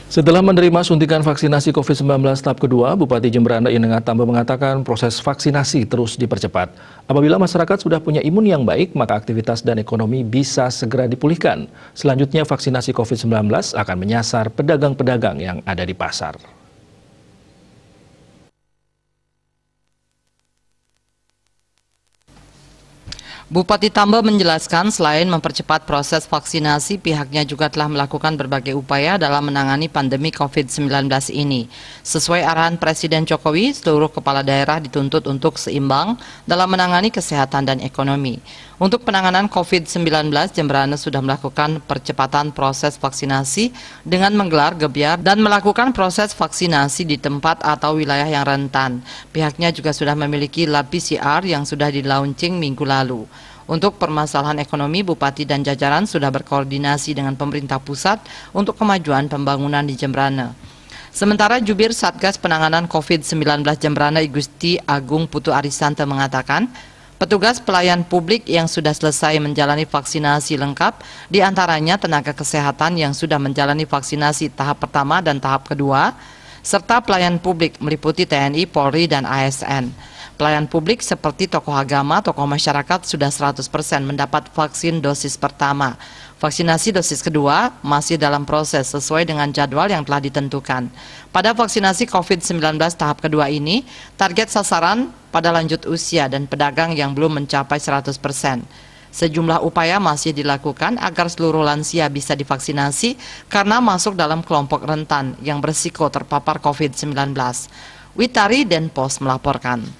Setelah menerima suntikan vaksinasi COVID-19 tahap kedua, Bupati Jemberana Inengat Tambe mengatakan proses vaksinasi terus dipercepat. Apabila masyarakat sudah punya imun yang baik, maka aktivitas dan ekonomi bisa segera dipulihkan. Selanjutnya, vaksinasi COVID-19 akan menyasar pedagang-pedagang yang ada di pasar. Bupati Tambe menjelaskan selain mempercepat proses vaksinasi, pihaknya juga telah melakukan berbagai upaya dalam menangani pandemi COVID-19 ini. Sesuai arahan Presiden Jokowi, seluruh kepala daerah dituntut untuk seimbang dalam menangani kesehatan dan ekonomi. Untuk penanganan COVID-19, Jemberana sudah melakukan percepatan proses vaksinasi dengan menggelar gebyar dan melakukan proses vaksinasi di tempat atau wilayah yang rentan. Pihaknya juga sudah memiliki lab PCR yang sudah di-launching minggu lalu. Untuk permasalahan ekonomi, Bupati dan jajaran sudah berkoordinasi dengan pemerintah pusat untuk kemajuan pembangunan di Jemberana. Sementara Jubir Satgas Penanganan COVID-19 Jemberana Igusti Agung Putu Arisanta mengatakan, petugas pelayan publik yang sudah selesai menjalani vaksinasi lengkap, diantaranya tenaga kesehatan yang sudah menjalani vaksinasi tahap pertama dan tahap kedua, serta pelayan publik meliputi TNI, Polri, dan ASN. Pelayan publik seperti tokoh agama, tokoh masyarakat sudah 100% mendapat vaksin dosis pertama. Vaksinasi dosis kedua masih dalam proses sesuai dengan jadwal yang telah ditentukan. Pada vaksinasi COVID-19 tahap kedua ini, target sasaran pada lanjut usia dan pedagang yang belum mencapai 100%. Sejumlah upaya masih dilakukan agar seluruh lansia bisa divaksinasi karena masuk dalam kelompok rentan yang berisiko terpapar COVID-19. Witari Denpos melaporkan.